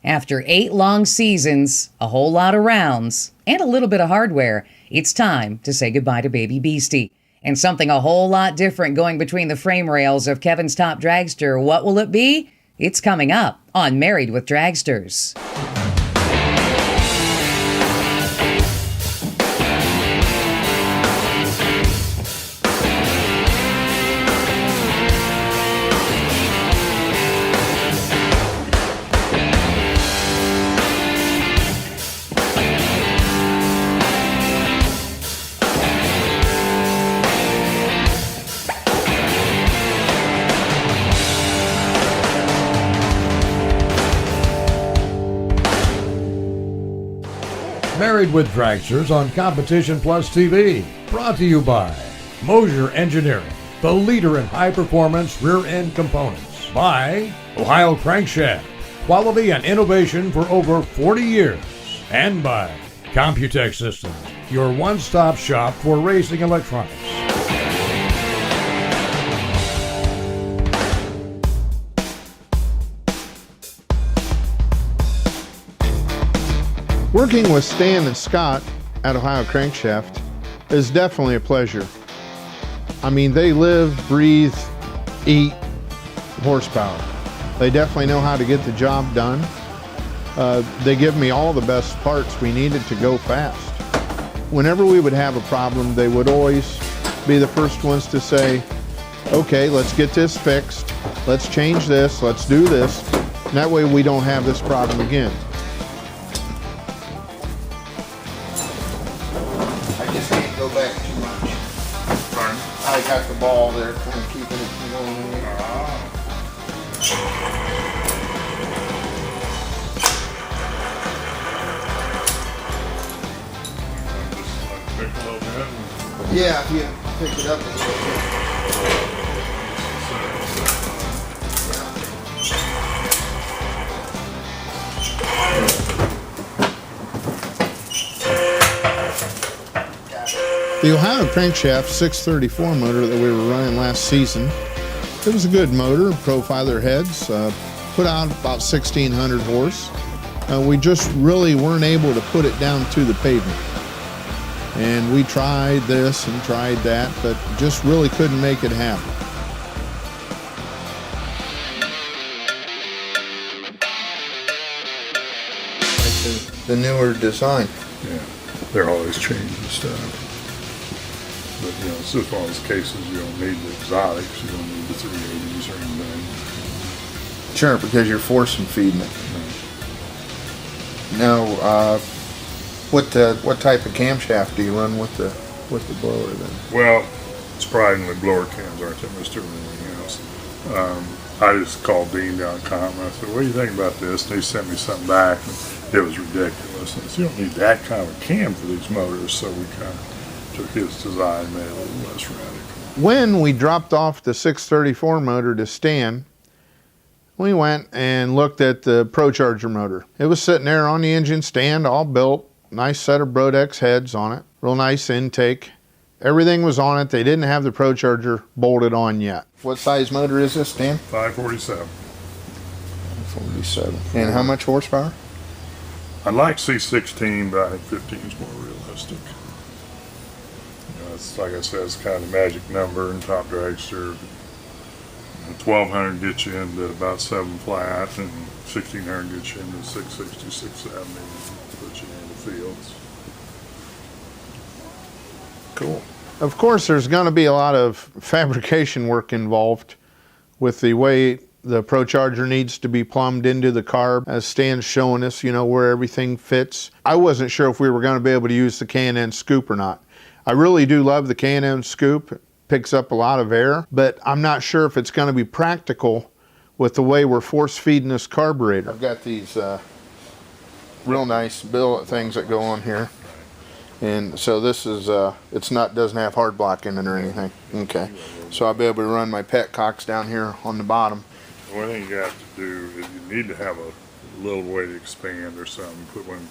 After 8 long seasons, a whole lot of rounds, and a little bit of hardware, it's time to say goodbye to baby Beasty. And something a whole lot different going between the frame rails of Kevin's top dragster. What will it be? It's coming up on Married with Dragsters. Married with Dragsters on Competition Plus TV. Brought to you by Mosier Engineering, the leader in high-performance rear-end components. By Ohio Crankshaft, quality and innovation for over 40 years. And by Computex Systems, your one-stop shop for racing electronics. Working with Stan and Scott at Ohio Crankshaft is definitely a pleasure. I mean, they live, breathe, eat horsepower. They definitely know how to get the job done. They give me all the best parts we needed to go fast. Whenever we would have a problem, they would always be the first ones to say, okay, let's get this fixed. Let's change this. Let's do this. And that way we don't have this problem again. Go back too much. Pardon? I got the ball there, kind of keeping it from going in. Yeah, if you pick it up a little bit. The Ohio Crankshaft 634 motor that we were running last season, it was a good motor, profiler heads, put out about 1,600 horse. We just really weren't able to put it down to the pavement. And we tried this and tried that, but just really couldn't make it happen. Like the newer design. Yeah, they're always changing stuff. But, you know, it's just one of those cases you don't need the exotics, you don't need the 380s or anything. Sure, because you're forcing feeding it. Now, what type of camshaft do you run with the blower then? Well, surprisingly, blower cams aren't that much different than anything else. I just called Dean down at Com and I said, what do you think about this? And he sent me something back, and it was ridiculous. And I said, you don't need that kind of a cam for these motors, so we kind of took his design and made it a little less radical. When we dropped off the 634 motor to Stan, we went and looked at the Procharger motor. It was sitting there on the engine stand, all built, nice set of Brodex heads on it, real nice intake. Everything was on it. They didn't have the Procharger bolted on yet. What size motor is this, Dan? 547. 47. And how much horsepower? I'd like C16, but I think 15 is more realistic. It's, like I said, it's kind of the magic number in top dragster. 1200 gets you into about 7 flat, and 1600 gets you into 660, 670, puts you in the fields. Cool. Of course, there's going to be a lot of fabrication work involved with the way the Procharger needs to be plumbed into the carb, as Stan's showing us, you know, where everything fits. I wasn't sure if we were going to be able to use the K&N scoop or not. I really do love the K&N scoop. It picks up a lot of air, but I'm not sure if it's going to be practical with the way we're force feeding this carburetor. I've got these real nice billet things that go on here. And so this is, doesn't have hard block in it or anything. Okay. So I'll be able to run my petcocks down here on the bottom. One thing you have to do is you need to have a little way to expand or something. Put one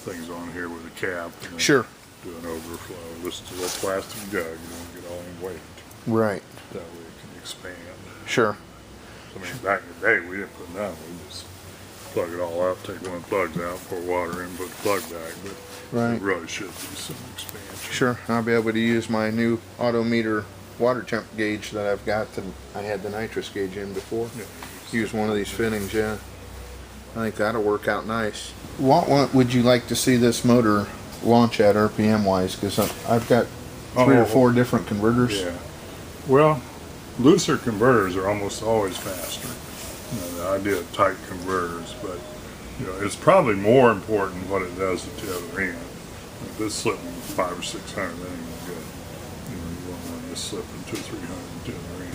things on here with a cap. And sure. Do an overflow. This is a little plastic jug. You don't get all in weight. Right. That way it can expand. Sure. I mean, back in the day, we didn't put none. We just plug it all up, take one of the plugs out, pour water in, put the plug back, but Right. it really should be some expansion. Sure, I'll be able to use my new autometer water temp gauge that I've got. I had the nitrous gauge in before. Yeah. Use one of these fittings, yeah. I think that'll work out nice. What would you like to see this motor launch at RPM wise? Because I've got three or four different converters. Yeah. Well, looser converters are almost always faster. You know, the idea of tight converters, but you know, it's probably more important what it does at the other end. If it's slipping 500 or 600, that ain't no good. You know, you don't want this slipping 200 or 300 at the other end.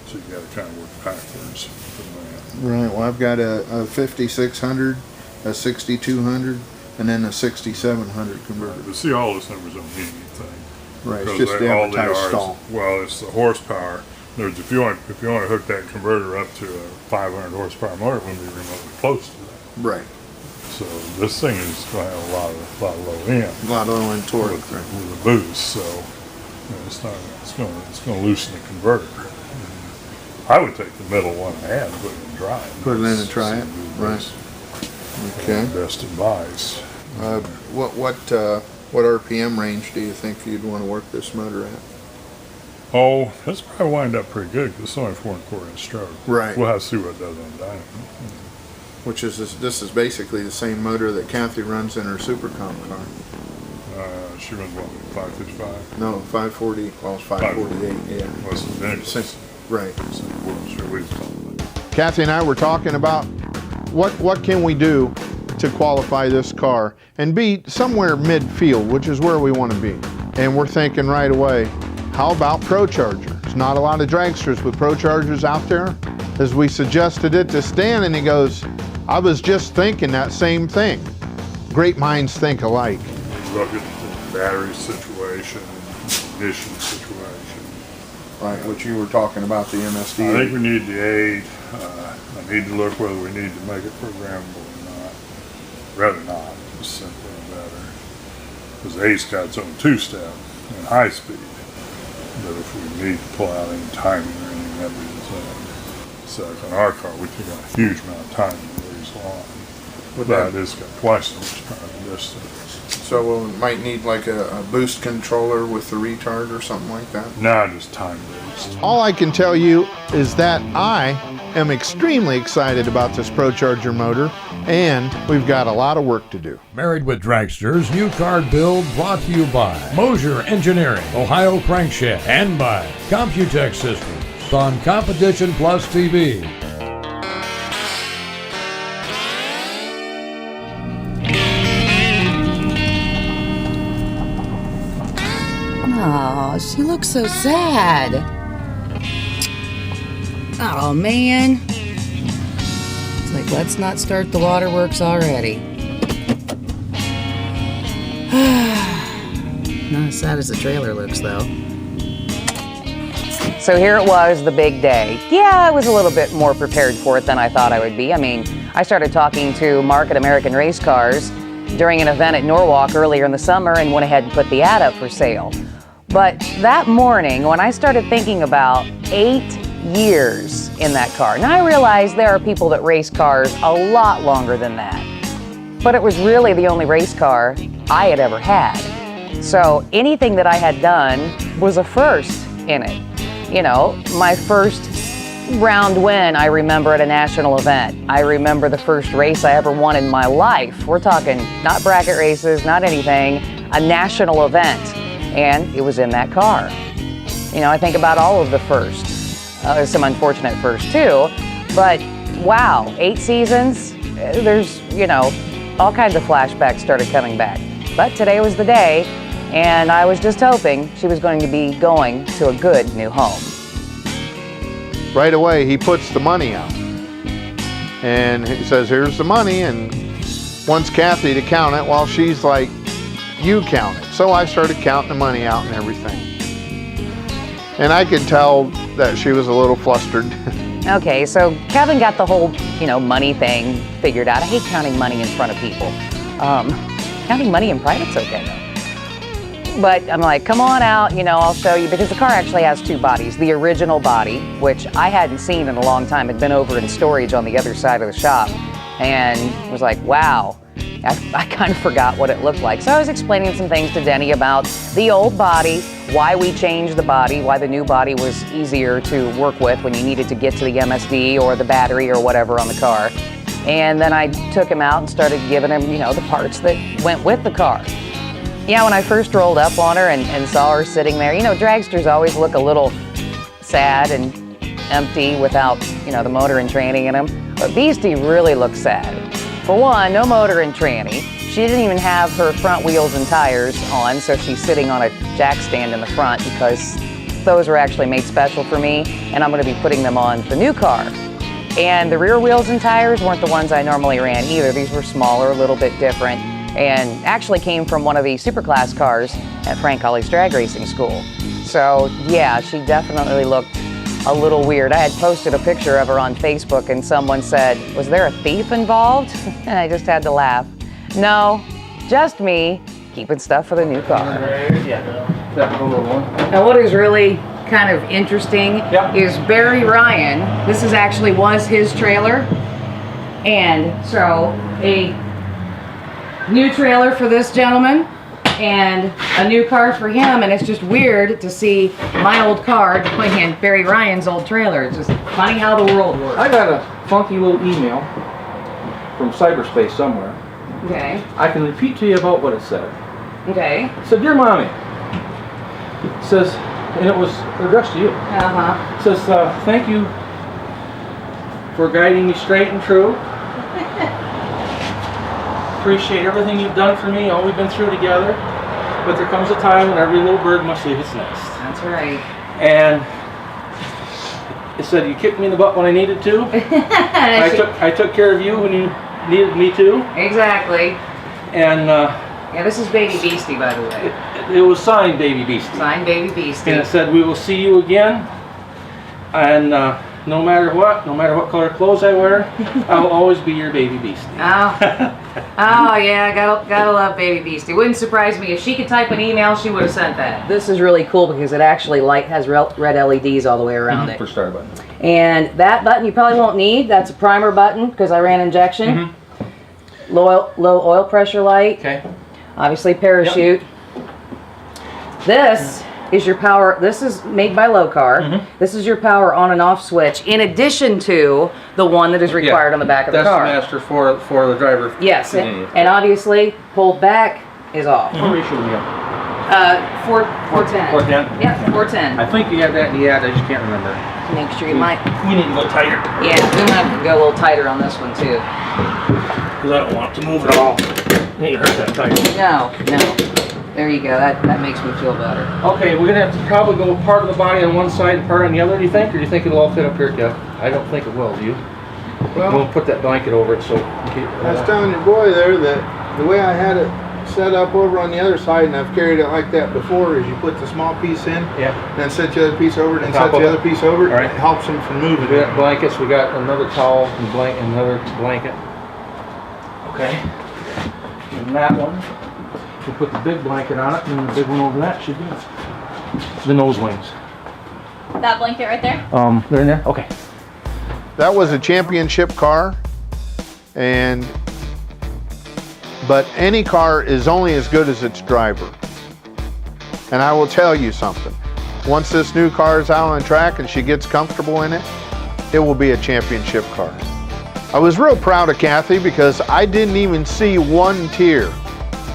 So you got to kind of work backwards from that. Right, well I've got a 5600, a 6200, and then a 6700 converter. But see, all those numbers don't mean anything. Right, it's Because just the all they advertised are is- stall. well, it's the horsepower. There's if you want to hook that converter up to a 500 horsepower motor, it wouldn't be remotely close to that. Right, So this thing is going to have a lot of low end a lot of low end torque. with a boost. So you know, it's going to loosen the converter. I would take the middle one I had and put it in dry. Put it in and try it, right. Okay. Best advice. What RPM range do you think you'd want to work this motor at? Oh, that's probably wind up pretty good because it's only 4¼ inch stroke. Right. We'll have to see what it does on dynamo. Which is this is basically the same motor that Kathy runs in her Supercom car. She runs what, 555? No, 540. Well, it's 548. Yeah. What's the next? Same- Right. Right. Kathy and I were talking about what can we do to qualify this car and be somewhere midfield, which is where we want to be. And we're thinking right away, how about Procharger? There's not a lot of dragsters with Prochargers out there. As we suggested it to Stan, and he goes, I was just thinking that same thing. Great minds think alike. Look at the battery situation, ignition situation. Right. Which you were talking about the MSD. I think we need the aid. I need to look whether we need to make it programmable or not. Rather not, just simpler and better. Because the eight's got its own two-step and high speed. But if we need to pull out any timing or anything, that'd be the same. So like on our car, we took out a huge amount of timing to raise line. But it's got twice as much time distance. So we might need like a boost controller with the retard or something like that. Nah, just time based. All I can tell you is that I am extremely excited about this Procharger motor, and we've got a lot of work to do. Married with Dragsters, new car build brought to you by Mosier Engineering, Ohio Crankshaft, and by Computex Systems on Competition Plus TV. Oh, she looks so sad. Oh, man. It's like, let's not start the waterworks already. Not as sad as the trailer looks, though. So here it was, the big day. Yeah, I was a little bit more prepared for it than I thought I would be. I mean, I started talking to Mark at American Race Cars during an event at Norwalk earlier in the summer and went ahead and put the ad up for sale. But that morning, when I started thinking about 8 years in that car, now I realize there are people that race cars a lot longer than that, but it was really the only race car I had ever had. So anything that I had done was a first in it. You know, my first round win I remember at a national event. I remember the first race I ever won in my life. We're talking not bracket races, not anything, a national event. And it was in that car. You know, I think about all of the firsts. There's some unfortunate firsts too, but wow, 8 seasons, there's, you know, all kinds of flashbacks started coming back. But today was the day, and I was just hoping she was going to be going to a good new home. Right away, he puts the money out. And he says, here's the money, and wants Kathy to count it while she's like, you count it. So I started counting the money out and everything. And I could tell that she was a little flustered. Okay, so Kevin got the whole, you know, money thing figured out. I hate counting money in front of people. Counting money in private's okay though. But I'm like, come on out, you know, I'll show you, because the car actually has 2 bodies. The original body, which I hadn't seen in a long time, had been over in storage on the other side of the shop. and was like, wow. I kind of forgot what it looked like. So I was explaining some things to Denny about the old body, why we changed the body, why the new body was easier to work with when you needed to get to the MSD or the battery or whatever on the car. And then I took him out and started giving him, you know, the parts that went with the car. Yeah, when I first rolled up on her and saw her sitting there, you know, dragsters always look a little sad and empty without, you know, the motor and tranny in them. But Beastie really looked sad. For one, no motor and tranny. She didn't even have her front wheels and tires on, so she's sitting on a jack stand in the front because those were actually made special for me, and I'm going to be putting them on the new car. And the rear wheels and tires weren't the ones I normally ran either. These were smaller, a little bit different, and actually came from one of the superclass cars at Frank Hawley's drag racing school. So yeah, she definitely looked a little weird. I had posted a picture of her on Facebook and someone said, was there a thief involved? And I just had to laugh. No, just me keeping stuff for the new car. Now what is really kind of interesting is Barry Ryan, this was his trailer. And so a new trailer for this gentleman and a new car for him, and it's just weird to see my old car going in Barry Ryan's old trailer. It's just funny how the world works. I got a funky little email from cyberspace somewhere. Okay. I can repeat to you about what it said. Okay. It said, "Dear Mommy," it says, and it was addressed to you. Uh-huh. It says, "Thank you for guiding me straight and true. Appreciate everything you've done for me, all we've been through together. But there comes a time when every little bird must leave its nest." That's right. And it said, "You kicked me in the butt when I needed to. I took care of you when you needed me to." Exactly. And Yeah, this is Baby Beastie, by the way. it was signed Baby Beastie. Signed Baby Beastie. And it said, "We will see you again. And no matter what color clothes I wear, I will always be your Baby Beastie." Oh yeah, gotta love Baby Beastie. Wouldn't surprise me if she could type an email, she would have sent that. This is really cool because it actually has red LEDs all the way around it. For start button. And that button you probably won't need. That's a primer button because I ran injection. Low oil pressure light. Okay. Obviously parachute. This is your power. This is made by Low Car. This is your power on and off switch in addition to the one that is required on the back of the car. That's the master for the driver. Yes, and obviously pulled back is off. What ratio we got? 410. 410? Yeah, 410. I think you had that in the ad, I just can't remember. Make sure you might. We need to go tighter. Yeah, we might have to go a little tighter on this one too. Because I don't want to move at all. You hurt that tighter. No. There you go. That makes me feel better. Okay, we're going to have to probably go part of the body on one side and part on the other, do you think? Or do you think it'll all fit up here, Kev? I don't think it will, do you? Well, We'll put that blanket over it so... I was telling your boy there that the way I had it set up over on the other side, and I've carried it like that before, is you put the small piece in, then set the other piece over, then set the other piece over. All right. It helps them from moving. We got blankets, we got another towel and another blanket. Okay. And that one, we'll put the big blanket on it, and then the big one over that should be the nose wings. That blanket right there? They're in there? Okay. That was a championship car, but any car is only as good as its driver. And I will tell you something. Once this new car is out on track and she gets comfortable in it, it will be a championship car. I was real proud of Kathy because I didn't even see one tear.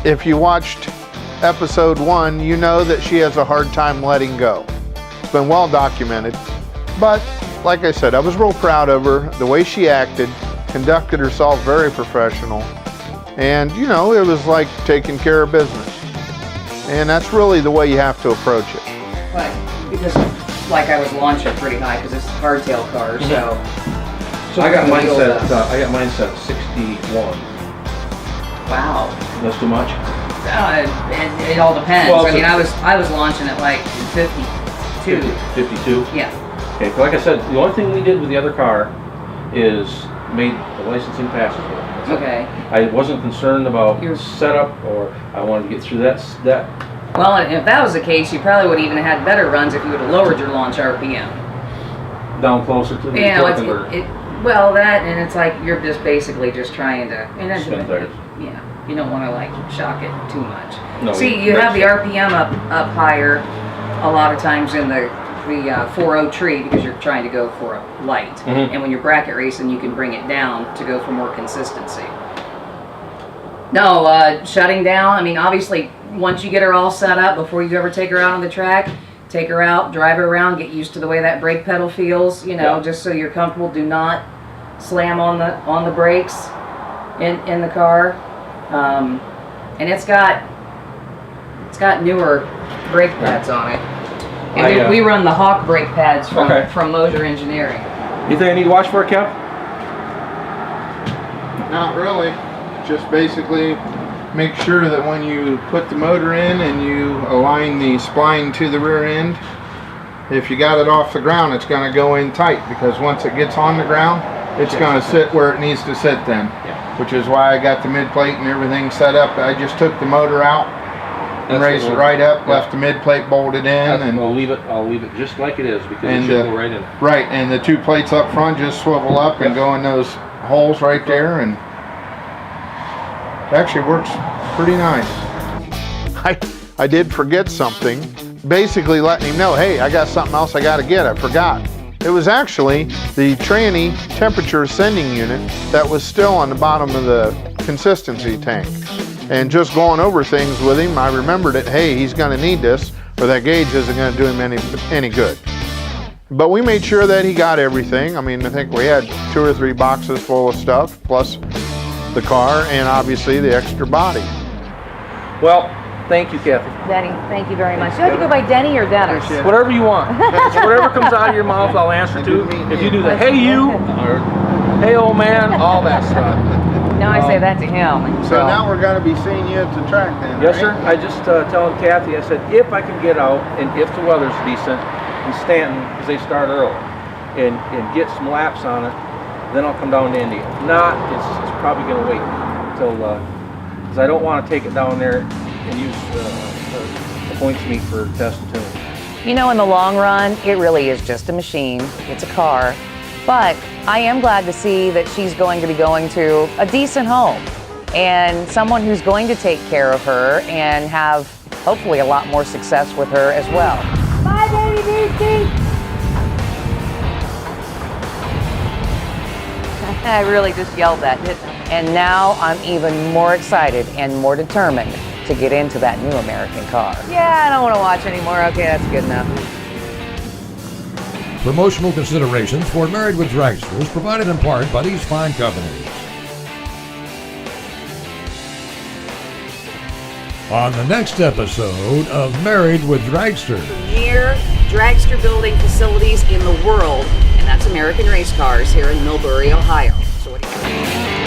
If you watched episode 1, you know that she has a hard time letting go. It's been well documented. But like I said, I was real proud of her, the way she acted, conducted herself very professional. And you know, it was like taking care of business. And that's really the way you have to approach it. But because like I was launching pretty high because it's a hardtail car, So I got mine set at 61. Wow. That's too much? It all depends. Well, I mean, I was launching at like 52. 52? Yeah. Okay, but like I said, the only thing we did with the other car is made the licensing passes for it. That's it. Okay. I wasn't concerned about setup, or I wanted to get through that. Well, and if that was the case, you probably would even have had better runs if you would have lowered your launch RPM. Down closer to the Yeah, torque converter. Well, that, and it's like you're just basically just trying to, and that's, Spin tires. yeah, you don't want to like shock it too much. No, See, you have the RPM up higher a lot of times in the 4.0 tree because you're trying to go for a light, Mhm. and when you're bracket racing, you can bring it down to go for more consistency. No, shutting down. I mean, obviously, once you get her all set up before you ever take her out on the track. Take her out, drive her around, get used to the way that brake pedal feels, you know, Yeah. just so you're comfortable. Do not slam on the brakes in the car. And it's got newer brake pads on it. And we run the Hawk brake pads from Moser Engineering. Anything I need to watch for, Kev? Not really. Just basically make sure that when you put the motor in and you align the spline to the rear end, if you got it off the ground, it's going to go in tight, because once it gets on the ground, it's going to sit where it needs to sit then. Yeah. Which is why I got the mid plate and everything set up. I just took the motor out and raised it right up, left the mid plate bolted in, and I'll leave it just like it is, because it should go right in. right, and the two plates up front just swivel up and go in those holes right there, and it actually works pretty nice. I did forget something, basically letting him know, hey, I got something else I got to get. I forgot. It was actually the tranny temperature sending unit that was still on the bottom of the consistency tank. And just going over things with him, I remembered it, hey, he's going to need this, or that gauge isn't going to do him any good. But we made sure that he got everything. I mean, I think we had 2 or 3 boxes full of stuff, plus the car, and obviously the extra body. Well, thank you, Kathy. Denny, thank you very much. Do you have to go by Denny or Dennis? Whatever you want. Whatever comes out of your mouth, I'll answer to. If you do the hey you, or hey old man, all that stuff. Now I say that to him. So now we're going to be seeing you at the track then, Yes, right? sir. I just telling Kathy, I said, if I can get out, and if the weather's decent, in Stanton, because they start early, and get some laps on it, then I'll come down to Indy. If not, it's probably going to wait until, because I don't want to take it down there and use the points meet for test and tuning. You know, in the long run, it really is just a machine. It's a car. But I am glad to see that she's going to be going to a decent home and someone who's going to take care of her and have hopefully a lot more success with her as well. Bye, baby Beasty! I really just yelled that, didn't I? And now I'm even more excited and more determined to get into that new American car. Yeah, I don't want to watch anymore. Okay, that's good enough. Promotional considerations for Married with Dragsters provided in part by these fine companies. On the next episode of Married with Dragsters. Premier dragster building facilities in the world, and that's American Race Cars here in Millbury, Ohio. So what do you think?